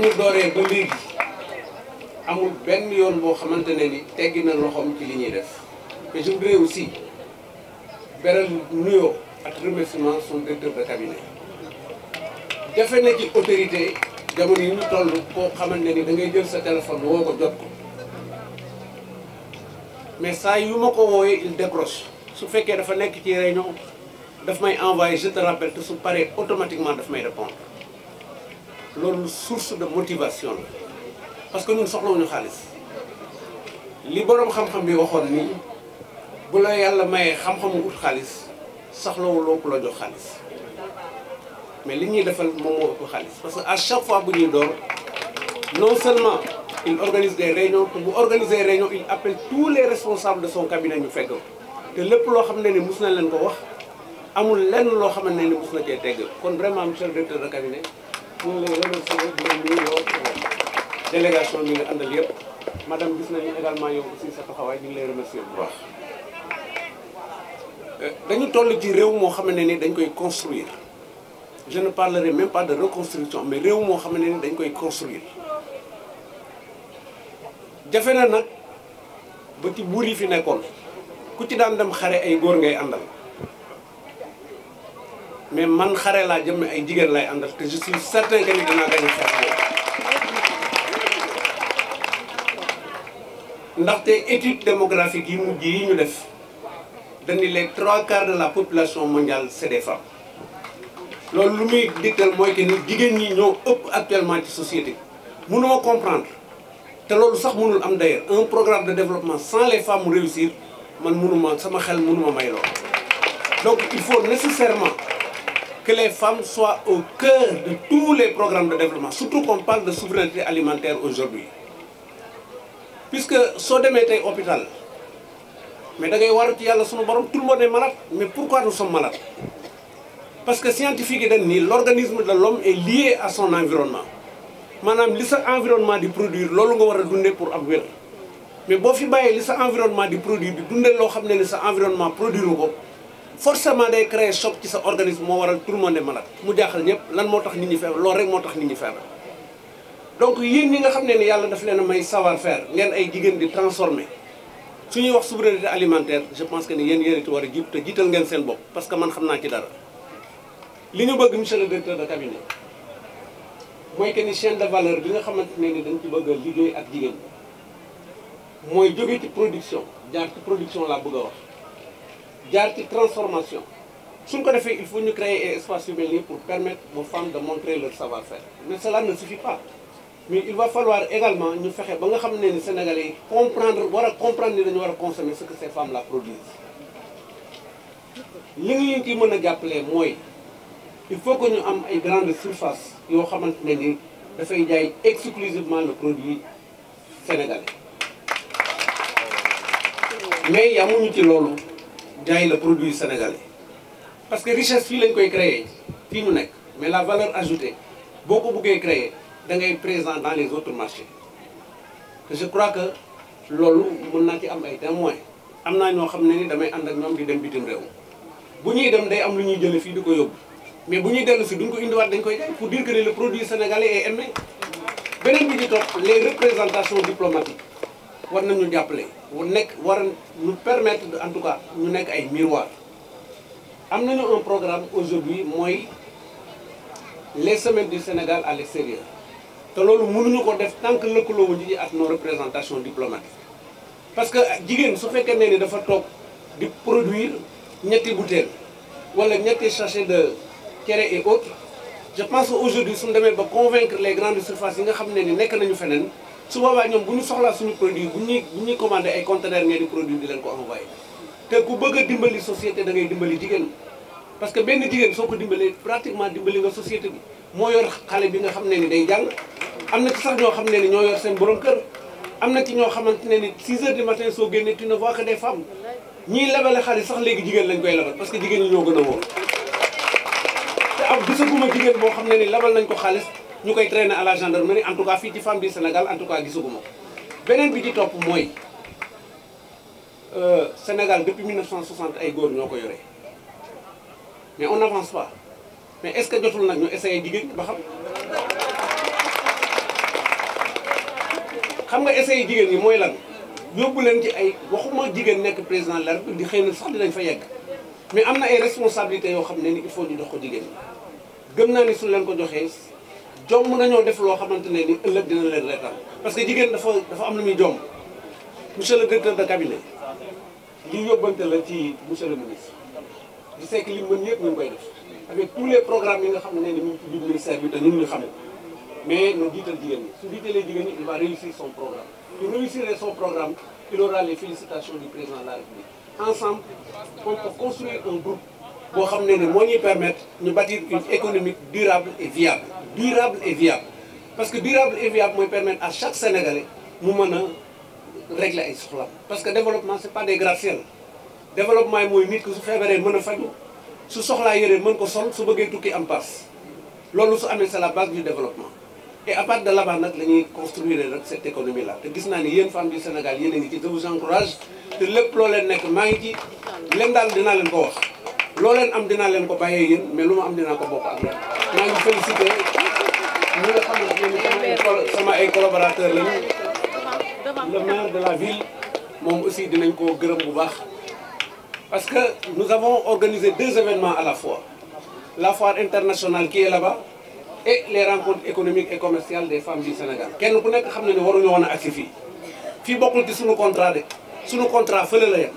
ñu dooree ba léegi amul benn yoon boo xamante ne ni teggi na loxoom ci li ñuy def et je voudrais aussi beral nuyoo ak remerciement son directeur de cabinet jafe na ci autorité jamono yi ñu toll koo xamante ne ni da ngay jël sa téléphone woo ko jot ko mais saa yu ma ko woowee il décroche su fekkee dafa nekk ci réunion daf may envoyé je te rappelle te su paree automatiquement daf may répondre loolu source de motivation la parce que ñun soxlawuñu xaalis li boroom xam-xam bi waxoon ni bu la yàlla mayee xam-xamu ut xaalis soxlawuloo ku la jox xaalis mais li ñuy defal moom moo ëpp xaalis parce que à chaque fois bu ñuy door non seulement il organise des réunions te bu organiser réunion il appelle tous les responsables de son cabinet ñu fekk te lépp loo xam ne ni mus na leen ko wax amul lenn loo xamante ne ni mus na cee tegg kon vraiment monsieur le directeur de cabinet ñu ngi lay remercier di leen nuyu yow délégation bi nga àndal yëpp madame gis nañu également yow aussi sa taxawaay ñu ngi lay remercier bu baax. dañu toll ci réew moo xam ne ni dañ koy construire je ne parlerai même pas de reconstruction mais réew moo xam ne ni dañ koy construire jafe na nag ba ci buur yi fi nekkoon ku ci daan dem xare ay góor ngay àndal mais man xare laa jëm ay jigéen lay àndal te je suis certain que ni dinaa gañ xeex ndaxte étude démographique yi mujj yi ñu def dañu les 3/4 de la population mondiale c'est des femmes loolu lu muy digtal mooy que ni jigéen ñi ñoo ëpp actuellement ci société mënuma comprendre te loolu sax mënul am d'ailleurs un programme de développement sans les femmes mu réussir man mënuma sama xel mënuma may loolu donc il faut nécessairement que les femmes soient au cœur de tous les programmes de développement surtout qu'on parle de souveraineté alimentaire aujourd'hui puisque soo demee tey hôpital mais da ngay waru ci yàlla sunu borom tout le monde est malade mais pourquoi nous sommes malades parce que scientifique yi dañ ni l'organisme de l'homme est lié à son environnement maanaam li sa environnement di produire loolu nga war a dundee pour am wér mais boo fi bàyyee li sa environnement di produire di dundee loo xam ne ni sa environnement produire ko forcément day créer choc ci sa organisme moo waral tout le monde est malade mu jaaxal ñëpp lan moo tax nit ñi feebar loolu rek moo tax nit ñi feebar donc yéen ñi nga xam ne ni yàlla daf leen a may savoir faire ngeen ay jigéen di transformer su ñuy wax souveraineté alimentaire je pense que ni yéen yéen it war a jiitu te jiital ngeen seen bopp parce que man xam naa ci dara li ñu bëgg monsieur le directeur de cabinet mooy que ni chaîne de valeur bi nga xamante ne ni dañ ci bëgg a liggéey ak jigéen mooy jóge ci production jaar ci production laa bëgg a wax jaar ci transformation suñ ko defee il faut ñu créer un espace yu mel nii pour permettre aux femmes de montrer leur savoir-faire mais cela ne suffit pas mais il va falloir également ñu fexe ba nga xam ne ni Sénégalais yi comprendre ni dañu war a consommer ce que ces femmes là produisent li nga ñu ci mën a jàppalee mooy il faut que ñu am ay grandes surfaces yoo xamante ne ni dafay jaay exclusivement le produit sénégalais mais yamuñu ci loolu jaay le produit sénégalais parce que richesse fii lañ koy créer fii ñu nekk mais la valeur ajoutée boo ko bëggee créer da ngay présent dans les autres marchés te je crois que loolu mën naa ci am ay témoins am naa ñoo xam ne ni damay ànd ak ñoom di dem bitim réew bu ñuy dem day am lu ñuy jële fii di ko yóbbu mais bu ñuy dellu si duñ ko indiwaat dañ koy jaay pour dire que le produit sénégalais est aimé beneen bi ci topp les représentations diplomatiques war nañu jàppale war ñu permettre en tout cas ñu nekk ay miroir am nañu un programme aujourd'hui mooy les semaines du Sénégal à l'extérieur te loolu mënuñu ko def tant que lëkkaloo wuñu ci ak nos représentations diplomatiques parce que jigéen su fekkee ne ni dafa toog di produire ñetti bouteilles wala ñetti sachets de cere et autres je pense que aujourd'hui suñu demee ba convaincre les grandes surfaces yi nga xam ne ni nekk nañu feneen su boobaa ñoom bu ñu soxlaa suñu produit bu ñuy commandé ay conteneurs ngeen di produit di leen ko envoyé te ku bëgg a dimbali société da ngay dimbali jigéen parce que benn jigéen soo ko dimbalee pratiquement dimbali nga société bi moo yor xale bi nga xam ne ni day jàng am na ci sax ñoo xam ne ni ñoo yor seen borom kër am na ci ñoo xamante ne ni 6 heures du matin soo génnee tu ne vois que des femmes ñiy lebale xaalis sax léegi jigéen lañ koy lebal parce que jigéen ñi ñoo gën a wóor te am gisaguma jigéen boo xam ne ni lebal nañ ko xaalis ñu koy traîner à la gendarmerie en tout cas fii ci femme du Sénégal en tout cas gisaguma ko beneen bi ci topp mooy Sénégal depuis 1960 ay góor ñoo ko yore mais on n'avance pas mais est-ce que jotul nag ñu essayer jigéen ba xam xam nga essayé jigéen ñi mooy lan yóbbu leen ci ay waxuma jigéen nekk président de la République di xëy na sax dinañ fa yegg mais am na ay responsabilités yoo xam ne ni il faut ñu dox ko jigéen ñi gëm naa ni su leen ko joxee jomb nañoo def loo xamante ne ni ëllëg dina leen reetal parce que jigéen dafa am lu muy jomb. monsieur le directeur de cabinet li yóbbante la ci monsieur le ministre di sekk li mën yëpp ñu ngi koy def avec tous les programmes yi nga xam ne ni mu ngi ci biir ministère bi te ñun ñu xam mais nu jiital jigéen ñi su jiitalee jigéen ñi il va réussir son programme. Pour réussir son programme, il aura les félicitations du président de la République. Ensemble, on peut construire un groupe pour nous permettre de bâtir une économie durable et viable. Durable et viable. Parce que durable et viable me permet à chaque Sénégalais de régler les problèmes. Parce que le développement, ce n'est pas des gratte-ciel. Le développement, c'est que si vous faites des choses, si vous faites des choses, si vous faites des choses, c'est la base du développement. Et à partir de là-bas, nous allons construire cette économie-là. Et vous voyez, les femmes du Sénégal, je vous encourage. De le problème n'est que moi, je suis là, je suis là. Lolen am dina len ko baye yeen mais luma am dina ko bokk ak yeen ma ngi féliciter ñi nga xamné sama ay collaborateurs lañu le maire de la ville mom aussi dinañ ko gërëm bu baax parce que nous avons organisé 2 événements à la fois la foire internationale qui est là-bas et les rencontres économiques et commerciales des femmes du Sénégal kenn ku nek xamna ni waru ñu wona agsi fi bokul ci suñu contrat de suñu contrat feulé la yam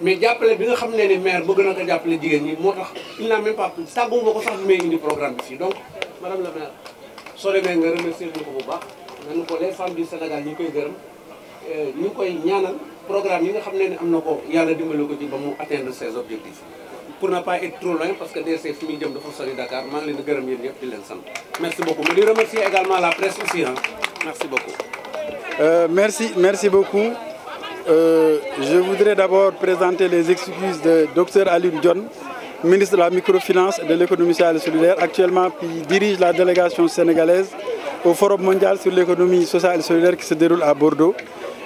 mais jàppale bi nga xam ne maire bëgg na ko jàppale jigéen ñi moo tax il n'a même pas tàggu ma ko sax bi may indi programme bi fii donc madame la maire soo demee nga remercier ñu ko bu baax nañu ko les femmes du Sénégal ñu koy gërëm ñu koy ñaanal programme yi nga xam ne am na ko yàlla dimbali ko ci ba mu atteindre ses objectifs pour ne pas être trop loin parce que DRC fi muy jëm dafa sori Dakar maa ngi leen di gërëm yéen ñëpp di leen sant merci beaucoup mais di remercier également la presse aussi hein merci beaucoup merci beaucoup. Je voudrais d'abord présenter les excuses de Dr Alioune Dione, ministre de la microfinance et de l'économie sociale et solidaire, actuellement qui dirige la délégation sénégalaise au Forum mondial sur l'économie sociale et solidaire qui se déroule à Bordeaux.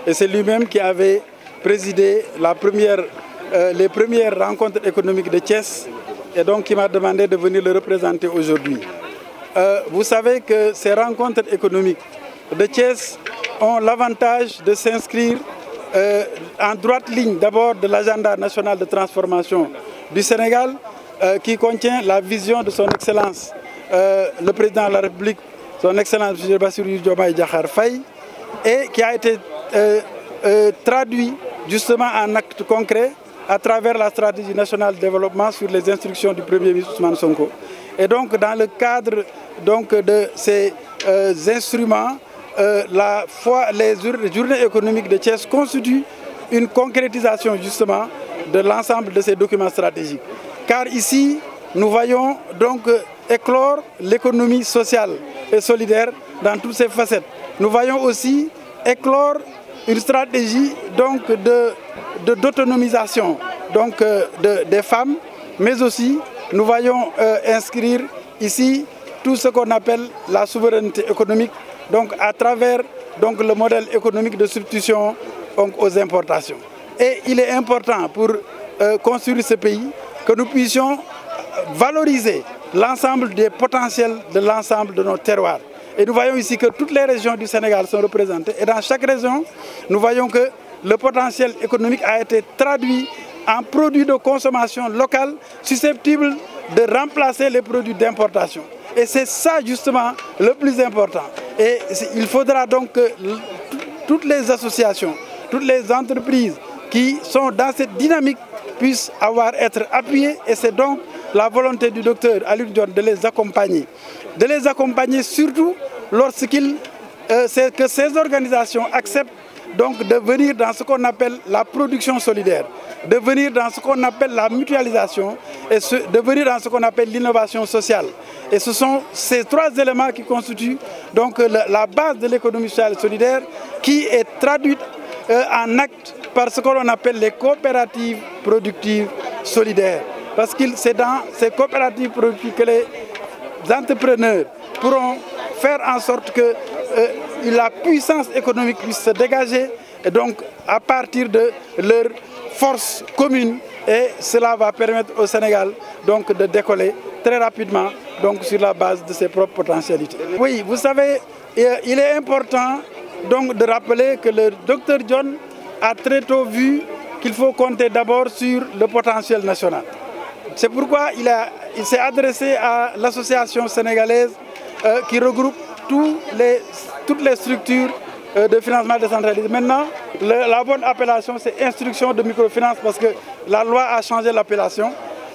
Et c'est lui-même qui avait présidé les premières rencontres économiques de Thiès et donc qui m'a demandé de venir le représenter aujourd'hui. Vous savez que ces rencontres économiques de Thiès ont l'avantage de s'inscrire en droite ligne d'abord de l'agenda national de transformation du Sénégal qui contient la vision de son Excellence le Président de la République, son Excellence M. Bassirou Diomaye Diakhar Faye et qui a été traduit justement en actes concrets à travers la stratégie nationale de développement sur les instructions du Premier ministre Ousmane Sonko. Et donc dans le cadre de ces instruments, les journées économiques de Thiès constituent une concrétisation justement de l'ensemble de ces documents stratégiques. Car ici, nous voyons donc éclore l'économie sociale et solidaire dans toutes ses facettes. Nous voyons aussi éclore une stratégie d'autonomisation des femmes, mais aussi nous voyons inscrire ici tout ce qu'on appelle la souveraineté économique, donc à travers le modèle économique de substitution aux importations. Et il est important pour construire ce pays que nous puissions valoriser l'ensemble des potentiels de l'ensemble de nos terroirs. Et nous voyons ici que toutes les régions du Sénégal sont représentées. Et dans chaque région, nous voyons que le potentiel économique a été traduit en produits de consommation locale susceptibles de remplacer les produits d'importation. Et c'est ça justement le plus important. Et il faudra donc que toutes les associations, toutes les entreprises qui sont dans cette dynamique puissent être appuyées. Et c'est donc la volonté du docteur Alioune Dione de les accompagner. De les accompagner surtout lorsqu'il c'est que ces organisations acceptent donc de venir dans ce qu'on appelle la production solidaire, de venir dans ce qu'on appelle la mutualisation et de venir dans ce qu'on appelle l'innovation sociale. Et ce sont ces 3 éléments qui constituent donc la base de l'économie sociale et solidaire qui est traduite en actes par ce qu'on appelle les coopératives productives solidaires. Parce que c'est dans ces coopératives productives que les entrepreneurs pourront faire en sorte que la puissance économique puisse se dégager et donc à partir de leur force commune, et cela va permettre au Sénégal donc de décoller très rapidement donc sur la base de ses propres potentialités. Oui, vous savez, il est important donc de rappeler que le docteur John a très tôt vu qu'il faut compter d'abord sur le potentiel national. C'est pourquoi il s'est adressé à l'association sénégalaise qui regroupe toutes les structures de financement décentralisé. Maintenant, la bonne appellation, c'est instruction de microfinance parce que la loi a changé l'appellation,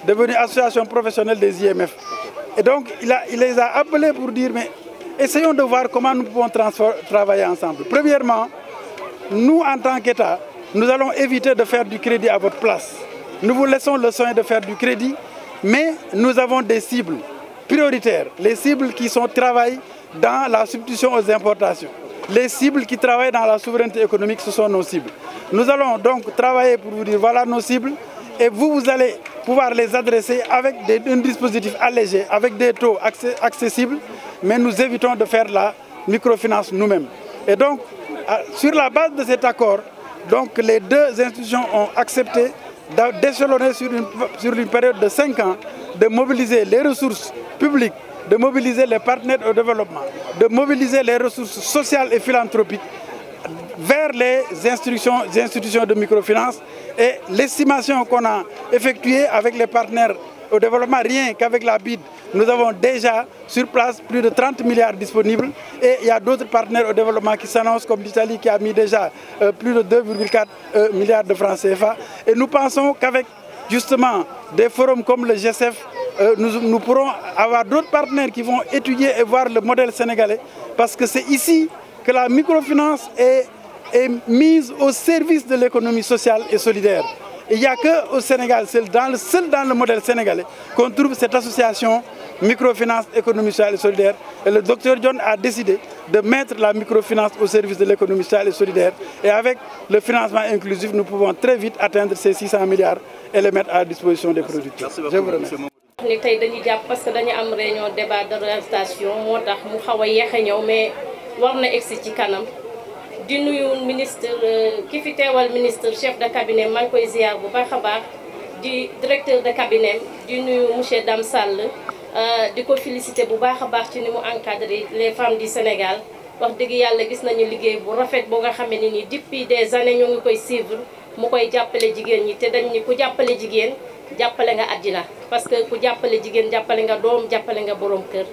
devenue association professionnelle des IMF. Et donc, il les a appelés pour dire, mais essayons de voir comment nous pouvons travailler ensemble. Premièrement, nous, en tant qu'État, nous allons éviter de faire du crédit à votre place. Nous vous laissons le soin de faire du crédit, mais nous avons des cibles prioritaires. Les cibles qui travaillent dans la substitution aux importations. Les cibles qui travaillent dans la souveraineté économique, ce sont nos cibles. Nous allons donc travailler pour vous dire voilà nos cibles et vous allez pouvoir les adresser avec un dispositif allégé, avec des taux accessibles, mais nous évitons de faire la microfinance nous-mêmes. Et donc, sur la base de cet accord, donc les deux institutions ont accepté d'échelonner sur une période de 5 ans, de mobiliser les ressources publiques, de mobiliser les partenaires au développement, de mobiliser les ressources sociales et philanthropiques vers les institutions de microfinance. Et l'estimation qu'on a effectuée avec les partenaires au développement, rien qu'avec la BID, nous avons déjà sur place plus de 30 milliards disponibles. Et il y a d'autres partenaires au développement qui s'annoncent, comme l'Italie qui a mis déjà plus de 2,4 milliards de francs CFA. Et nous pensons qu'avec justement des forums comme le G7, nous pourrons avoir d'autres partenaires qui vont étudier et voir le modèle sénégalais. Parce que c'est ici que la microfinance est mise au service de l'économie sociale et solidaire. Il n'y a qu'au Sénégal, seul dans le modèle sénégalais, qu'on trouve cette association microfinance, économie sociale et solidaire. Et le docteur John a décidé de mettre la microfinance au service de l'économie sociale et solidaire. Et avec le financement inclusif, nous pouvons très vite atteindre ces 600 milliards et les mettre à disposition des producteurs. Je vous remercie. ni tey dañuy jàpp parce que dañu am réunion débat d'orientation moo tax mu xaw a yéex a ñëw mais war na egsi ci kanam di nuyu ministre ki fi teewal ministre chef de cabinet maa ngi koy ziar bu baax a baax di directeur de cabinet di nuyu monsieur Dame Sall di ko féliciter bu baax a baax ci ni mu encadrer les femmes du Sénégal wax dëgg yàlla gis nañu liggéey bu rafet boo nga xam ne ni depuis des années ñu ngi koy suivre mu koy jàppale jigéen ñi te dañ ni ku jàppale jigéen jàppale nga àddina parce que ku jàppale jigéen jàppale nga doom jàppale nga borom kër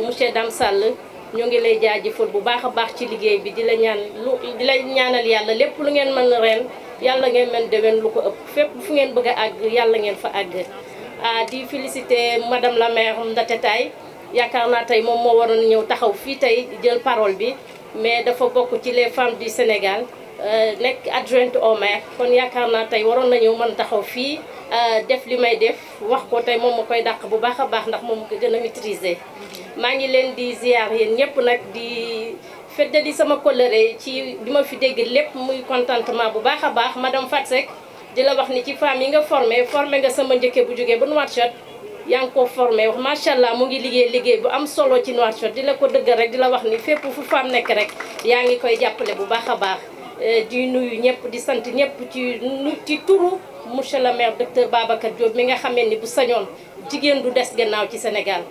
monsieur Dame Sall ñu ngi lay jaajëfal bu baax a baax ci liggéey bi di la ñaanal yàlla lépp lu ngeen mën ren yàlla ngeen mën déwén lu ko ëpp fépp fu ngeen bëgg a àgg yàlla ngeen fa àgg di féliciter madame la maire Ndate Taye yaakaar naa tey moom moo waroon ñëw taxaw fii tey jël parole bi mais dafa bokk ci les femmes du Sénégal nekk adjointe au maire kon yaakaar naa tey waroon nañu mën taxaw fii def li may def wax ko tey moom ma koy dàq bu baax a baax ndax moom ko gën a maîtriser maa ngi leen di ziar yéen ñëpp nag di feddali sama kóllëre ci di ma fi dégg lépp muy contentement bu baax a baax madame Fatou Seck di la wax ni ci femme yi nga formé nga sama njëkke bu jógee ba Nouakchott yaa ngi ko formé wax macha allah mu ngi liggéey bu am solo ci Nouakchott di la ko dëggal rek di la wax ni fépp fu femme nekk rek yaa ngi koy jàppale bu baax a baax di nuyu ñëpp di sant ñëpp ci turu monsieur le maire docteur Babacar Diop mi nga xamee ni bu sañoon jigéen du des gannaaw ci Sénégal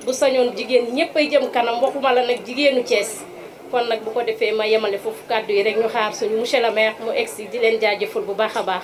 bu sañoon jigéen ñëpp ay jëm kanam waxuma la nag jigéenu Thiès kon nag bu ko defee ma yemale foofu kàddu yi rek ñu xaar suñu monsieur le maire mu egsi di leen jaajëfal bu baax a baax.